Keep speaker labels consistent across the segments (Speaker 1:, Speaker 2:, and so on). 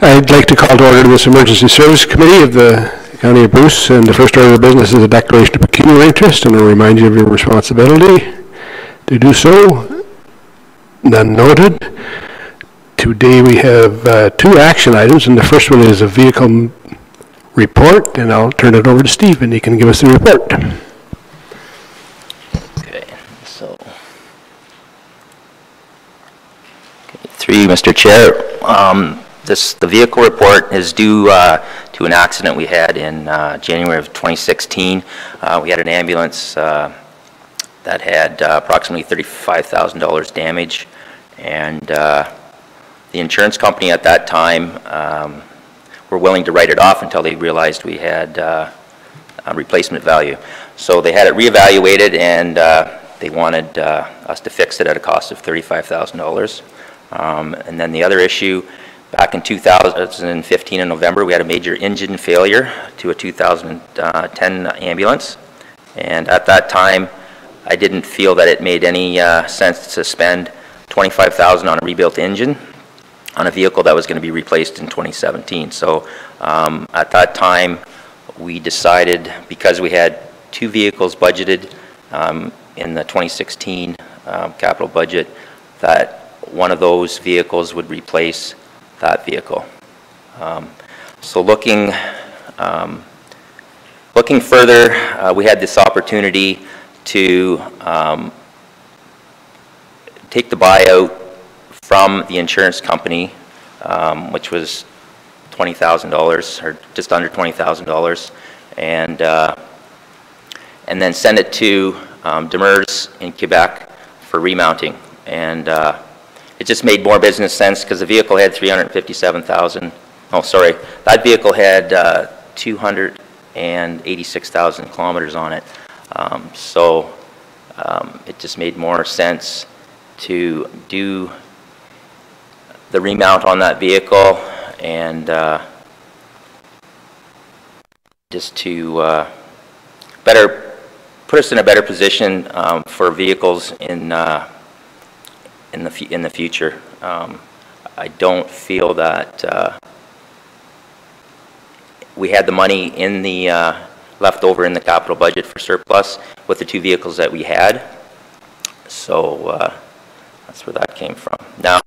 Speaker 1: I'd like to call to order this Emergency Service Committee of the County of Bruce, and the first order of business is a declaration of pecuniary interest, and I'll remind you of your responsibility to do so. None noted. Today we have two action items, and the first one is a vehicle report, and I'll turn it over to Steve, and he can give us the report.
Speaker 2: Okay, so through you, Mr. Chair, the vehicle report is due to an accident we had in January of 2016. We had an ambulance that had approximately $35,000 damage, and the insurance company at that time were willing to write it off until they realized we had a replacement value. So they had it reevaluated, and they wanted us to fix it at a cost of $35,000. And then the other issue, back in 2015 in November, we had a major engine failure to a 2010 ambulance. And at that time, I didn't feel that it made any sense to spend $25,000 on a rebuilt engine on a vehicle that was going to be replaced in 2017. So at that time, we decided, because we had two vehicles budgeted in the 2016 capital budget, that one of those vehicles would replace that vehicle. So looking further, we had this opportunity to take the buyout from the insurance company, which was $20,000 or just under $20,000, and then send it to Demers in Quebec for remounting. And it just made more business sense because the vehicle had 357,000. Oh, sorry, that vehicle had 286,000 kilometers on it. So it just made more sense to do the remount on that vehicle, and just to better put us in a better position for vehicles in the future. I don't feel that we had the money in the left over in the capital budget for surplus with the two vehicles that we had. So that's where that came from. Now,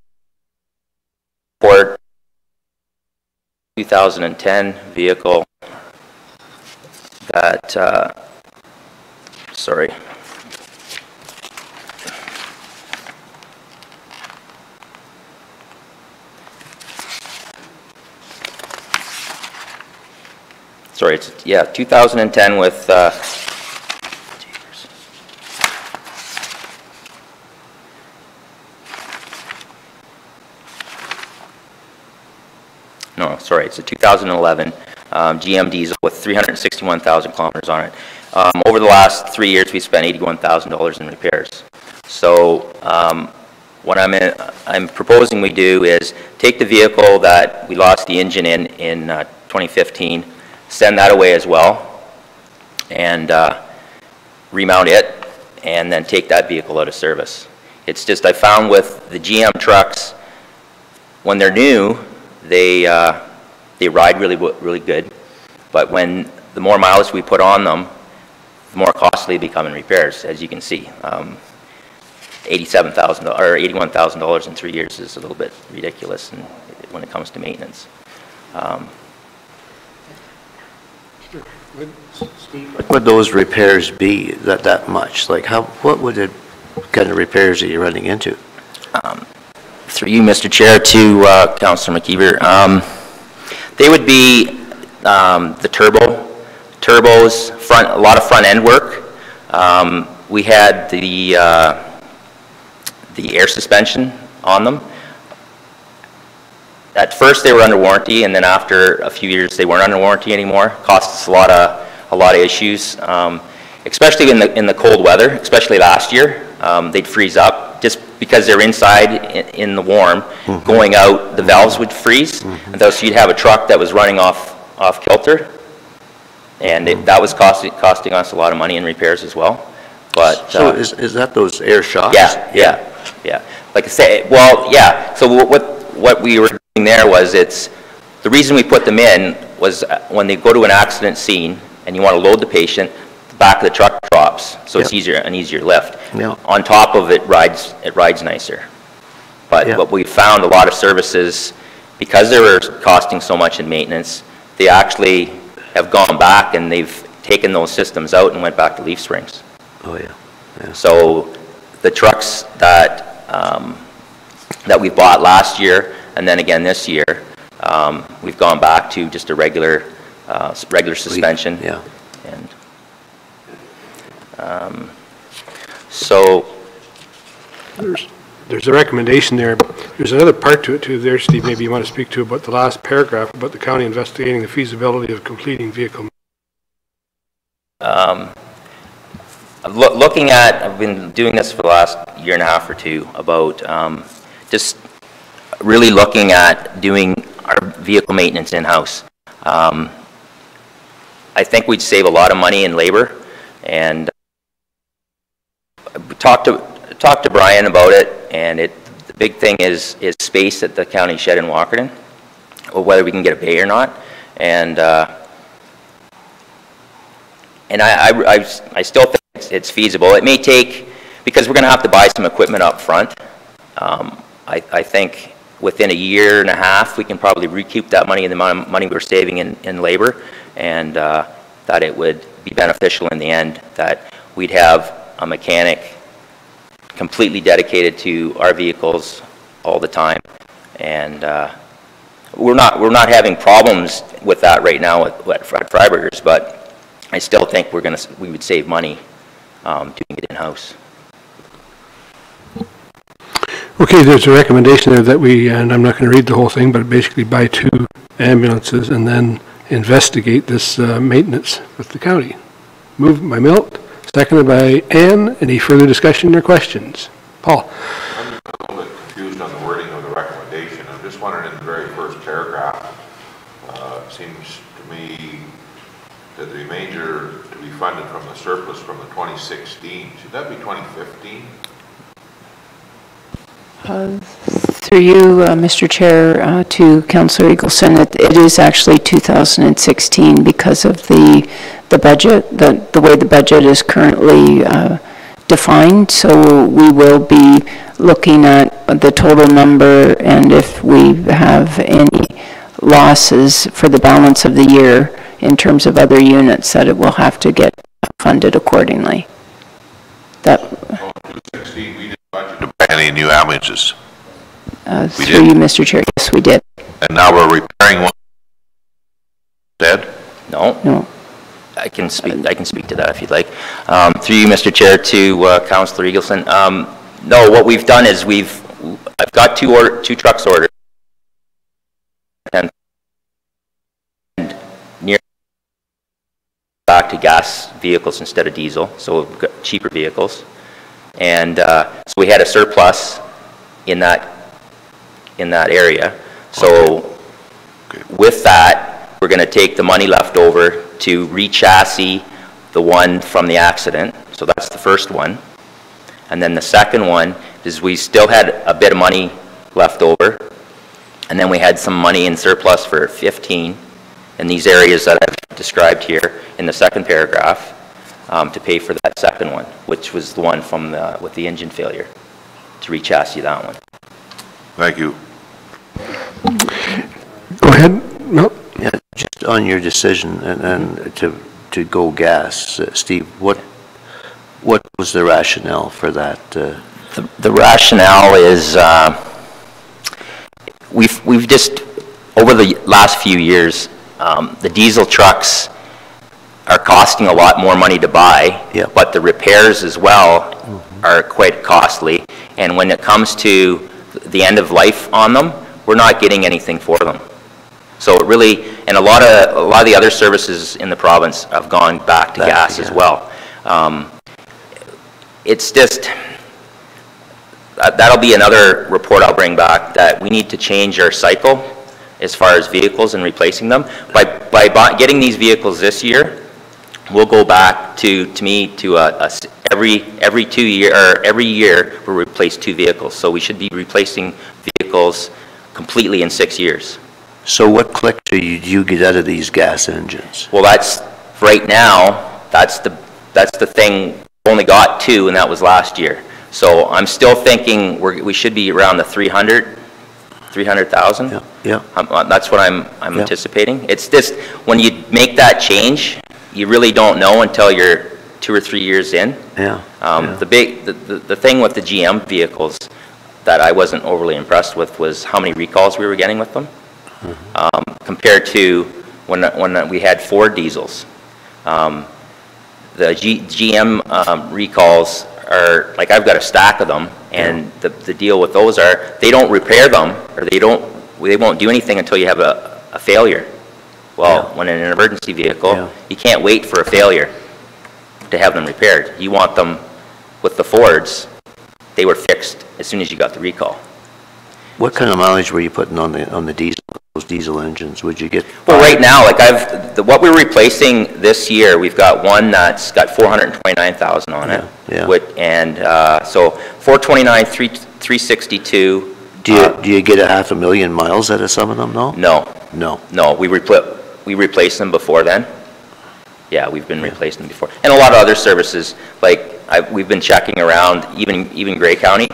Speaker 2: for 2010 vehicle that, sorry. Sorry, it's, yeah, 2010 with, no, sorry, it's a 2011 GM diesel with 361,000 kilometers on it. Over the last 3 years, we spent $81,000 in repairs. So what I'm proposing we do is take the vehicle that we lost the engine in 2015, send that away as well, and remount it, and then take that vehicle out of service. It's just I found with the GM trucks, when they're new, they ride really good, but when the more mileage we put on them, the more costly they become in repairs. As you can see, $87,000 or $81,000 in 3 years is a little bit ridiculous when it comes to maintenance.
Speaker 3: What would those repairs be that much? Like what would it kind of repairs are you running into?
Speaker 2: Through you, Mr. Chair, to Councillor McKeever, they would be the turbos, a lot of front end work. We had the air suspension on them. At first they were under warranty, and then after a few years they weren't under warranty anymore. Cost us a lot of issues, especially in the cold weather. Especially last year, they'd freeze up just because they're inside in the warm. Mm-hmm. Going out, the valves would freeze, mm-hmm. and so you'd have a truck that was running off kilter, and that was costing us a lot of money in repairs as well. But
Speaker 3: so is that those air shocks?
Speaker 2: Yeah. Like I say, well, yeah. So what we were doing there was the reason we put them in was when they go to an accident scene and you want to load the patient, the back of the truck drops, so it's an easier lift.
Speaker 3: Yeah.
Speaker 2: On top of it rides nicer. But what we found, a lot of services, because they were costing so much in maintenance, they actually have gone back and they've taken those systems out and went back to leaf springs.
Speaker 3: Oh, yeah. Yeah.
Speaker 2: So the trucks that that we bought last year and then again this year, we've gone back to just a regular suspension.
Speaker 3: Yeah.
Speaker 2: And so
Speaker 1: There's a recommendation there. There's another part to it too there, Steve, maybe you want to speak to about the last paragraph about the county investigating the feasibility of completing vehicle.
Speaker 2: looking at, I've been doing this for the last year and a half or two, about just really looking at doing our vehicle maintenance in-house. I think we'd save a lot of money in labor, and talked to Brian about it, and the big thing is space at the county shed in Walkerton, or whether we can get a bay or not, and I still think it's feasible. It may take, because we're going to have to buy some equipment up front. I think within a year and a half we can probably recoup that money and the amount of money we're saving in labor, and that it would be beneficial in the end, that we'd have a mechanic completely dedicated to our vehicles all the time. And we're not having problems with that right now at Freiberger's, but I still think we would save money doing it in-house.
Speaker 1: Okay, there's a recommendation there that we, and I'm not going to read the whole thing, but basically buy 2 ambulances and then investigate this maintenance with the county. Moved by Milt, seconded by Ann. Any further discussion or questions? Paul?
Speaker 4: I'm a little bit confused on the wording of the recommendation. I'm just wondering, in the very first paragraph, it seems to me that the remainder to be funded from the surplus from the 2016. Should that be 2015?
Speaker 5: Through you, Mr. Chair, to Councillor Eagleson, it is actually 2016 because of the budget, the way the budget is currently defined. So we will be looking at the total number, and if we have any losses for the balance of the year in terms of other units, that it will have to get funded accordingly. That.
Speaker 4: Well, 2016, we didn't budget to buy any new ambulances.
Speaker 5: Through you, Mr. Chair, yes, we did.
Speaker 4: And now we're repairing one instead?
Speaker 2: No.
Speaker 5: No.
Speaker 2: I can speak to that if you'd like. Through you, Mr. Chair, to Councillor Eagleson. No, what we've done is I've got two trucks ordered, and near back to gas vehicles instead of diesel, so we've got cheaper vehicles, and so we had a surplus in that area. So with that, we're going to take the money left over to re-chassis the one from the accident. So that's the first one. And then the second one is we still had a bit of money left over. And then we had some money in surplus for 15 in these areas that I've described here in the second paragraph to pay for that second one, which was the one from with the engine failure, to re-chassis that one.
Speaker 4: Thank you.
Speaker 1: Go ahead. No.
Speaker 3: Yeah, just on your decision and to go gas, Steve, what was the rationale for that?
Speaker 2: The rationale is we've just, over the last few years, the diesel trucks are costing a lot more money to buy, but the repairs as well are quite costly. And when it comes to the end of life on them, we're not getting anything for them. So it really, and a lot of the other services in the province have gone back to gas as well. It's just, that'll be another report I'll bring back, that we need to change our cycle as far as vehicles and replacing them. By getting these vehicles this year, we'll go back to every 2 year, or every year we'll replace 2 vehicles. So we should be replacing vehicles completely in 6 years.
Speaker 3: So what click do you get out of these gas engines?
Speaker 2: Well, that's, right now, that's the thing, we only got 2, and that was last year. So I'm still thinking we should be around the 300,000.
Speaker 3: Yeah, yeah.
Speaker 2: That's what I'm
Speaker 3: Yeah.
Speaker 2: anticipating. It's just, when you make that change, you really don't know until you're 2 or 3 years in.
Speaker 3: Yeah.
Speaker 2: The thing with the GM vehicles that I wasn't overly impressed with was how many recalls we were getting with them, compared to when we had Ford diesels. The GM recalls are, like, I've got a stack of them, and the deal with those are, they don't repair them, or they won't do anything until you have a failure. Well, when in an emergency vehicle, you can't wait for a failure to have them repaired. You want them, with the Fords, they were fixed as soon as you got the recall.
Speaker 3: What kind of mileage were you putting on the diesel, those diesel engines? Would you get?
Speaker 2: Well, right now, like what we're replacing this year, we've got one that's got 429,000 on it.
Speaker 3: Yeah.
Speaker 2: So 429, 362.
Speaker 3: Do you get 500,000 miles out of some of them, no?
Speaker 2: No, we replaced them before then. Yeah, we've been replacing them before. And a lot of other services, like we've been checking around, even Grey County.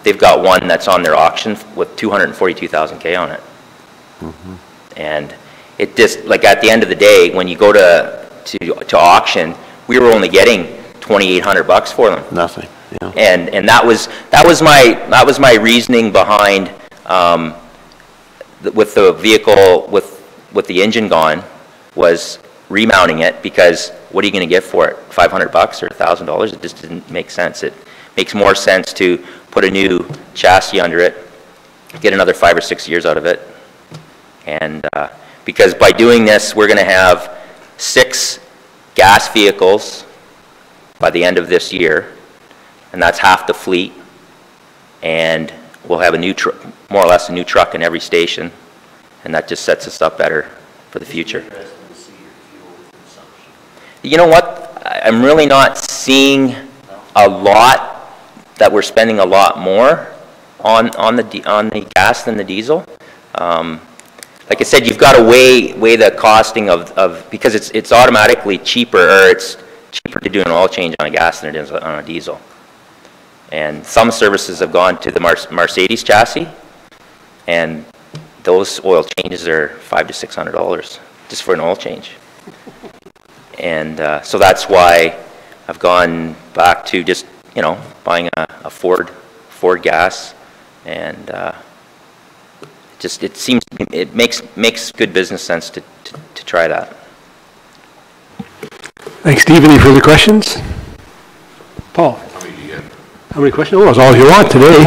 Speaker 2: They've got one that's on their auction with 242,000 K on it. And it just, like, at the end of the day, when you go to auction, we were only getting $2,800 for them.
Speaker 3: Nothing. Yeah.
Speaker 2: And that was my reasoning behind with the vehicle with the engine gone, was remounting it, because what are you going to get for it? $500 or $1,000? It just didn't make sense. It makes more sense to put a new chassis under it, get another 5 or 6 years out of it, and because by doing this, we're going to have 6 gas vehicles by the end of this year, and that's half the fleet, and we'll have more or less a new truck in every station, and that just sets us up better for the future. You know what? I'm really not seeing a lot that we're spending a lot more on the gas than the diesel. Like I said, you've got to weigh the costing of because it's automatically cheaper, or it's cheaper to do an oil change on a gas than it is on a diesel. And some services have gone to the Mercedes chassis, and those oil changes are $500 to $600 just for an oil change. And so that's why I've gone back to just, buying a Ford gas, and it makes good business sense to try that.
Speaker 1: Thanks, Steve. Any further questions? Paul? How many questions? Oh, that's all you want today.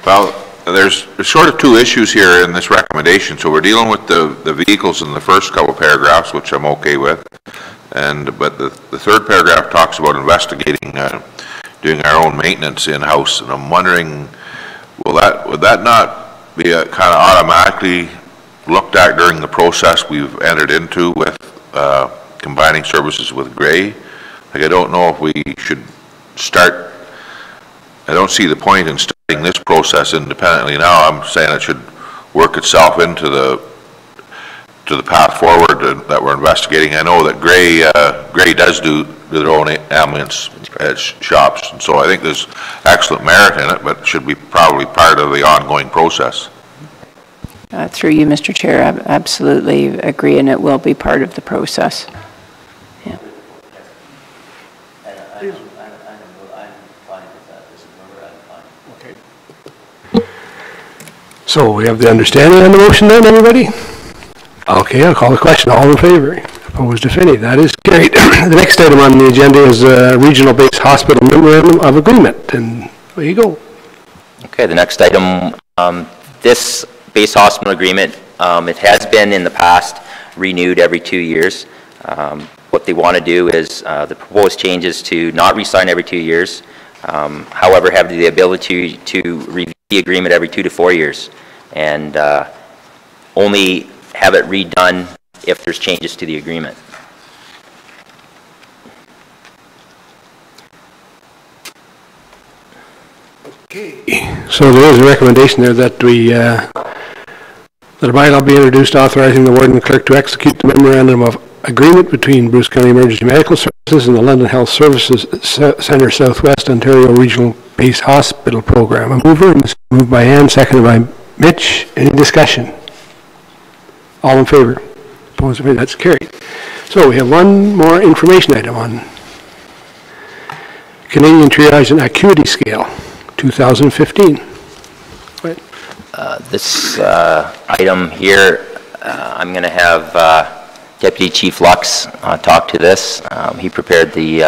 Speaker 4: Well, there's sort of 2 issues here in this recommendation. So we're dealing with the vehicles in the first couple paragraphs, which I'm okay with. But the third paragraph talks about investigating, doing our own maintenance in-house. And I'm wondering, would that not be kind of automatically looked at during the process we've entered into with combining services with Grey? Like, I don't know if we should start, I don't see the point in starting this process independently now. I'm saying it should work itself into the path forward that we're investigating. I know that Grey does do their own ambulance shops, and so I think there's excellent merit in it, but it should be probably part of the ongoing process.
Speaker 5: Through you, Mr. Chair, I absolutely agree, and it will be part of the process. Yeah.
Speaker 1: So we have the understanding on the motion then, everybody? Okay, I'll call the question. All in favor? Opposed, if any? That is carried. The next item on the agenda is Regional Base Hospital Memorandum of Agreement, and there you go.
Speaker 2: Okay, the next item, this base hospital agreement, it has been in the past renewed every 2 years. What they want to do is the proposed changes to not re-sign every 2 years, however, have the ability to review the agreement every 2 to 4 years, and only have it redone if there's changes to the agreement.
Speaker 1: Okay, So there is a recommendation there that that a bylaw be introduced authorizing the warden and clerk to execute the memorandum of agreement between Bruce County Emergency Medical Services and the London Health Services Centre Southwest Ontario Regional Base Hospital Program. A mover, moved by Ann, seconded by Mitch. Any discussion? All in favor? Opposed? That's carried. So we have one more information item on Canadian Triage and Acuity Scale, 2015.
Speaker 2: This item here, I'm going to have Deputy Chief Lux talk to this. He prepared the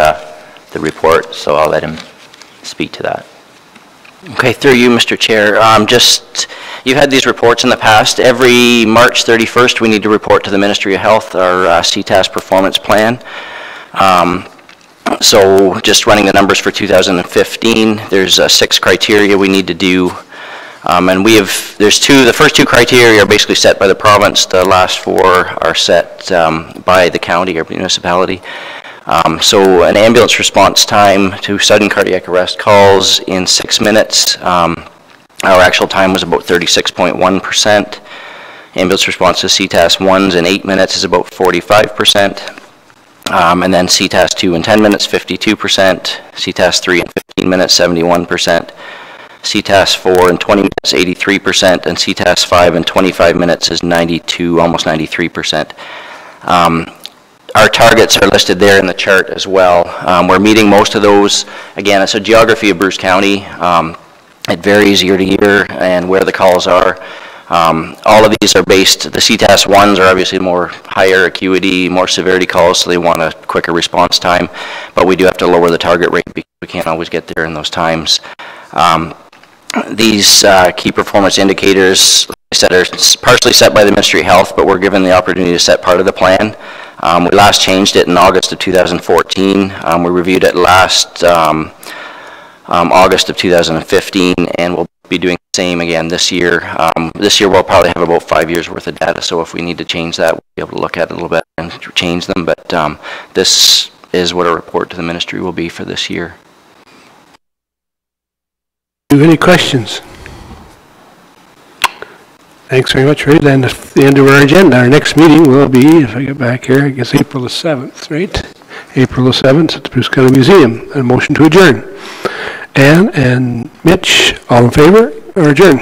Speaker 2: report, so I'll let him speak to that.
Speaker 6: Okay, through you, Mr. Chair. You've had these reports in the past. Every March 31st, we need to report to the Ministry of Health our CTAS performance plan. So just running the numbers for 2015, there's 6 criteria we need to do. And the first 2 criteria are basically set by the province. The last 4 are set by the county or municipality. So an ambulance response time to sudden cardiac arrest calls in 6 minutes. Our actual time was about 36.1%. Ambulance response to CTAS 1s in 8 minutes is about 45%. And then CTAS 2 in 10 minutes, 52%. CTAS 3 in 15 minutes, 71%. CTAS 4 in 20 minutes, 83%, and CTAS 5 in 25 minutes is 92, almost 93%. Our targets are listed there in the chart as well. We're meeting most of those. Again, it's a geography of Bruce County. It varies year to year and where the calls are. All of these are based, the CTAS 1s are obviously more higher acuity, more severity calls, so they want a quicker response time, but we do have to lower the target rate because we can't always get there in those times. These key performance indicators, like I said, are partially set by the Ministry of Health, but we're given the opportunity to set part of the plan. We last changed it in August of 2014. We reviewed it last August of 2015, and we'll be doing the same again this year. This year we'll probably have about 5 years worth of data, so if we need to change that, we'll be able to look at it a little bit and change them, but this is what a report to the ministry will be for this year.
Speaker 1: Any questions? Thanks very much, Ray. Then that's the end of our agenda. Our next meeting will be, if I get back here, I guess April the 7th, right? April the 7th at the Bruce County Museum. A motion to adjourn. Ann and Mitch, all in favor or adjourn?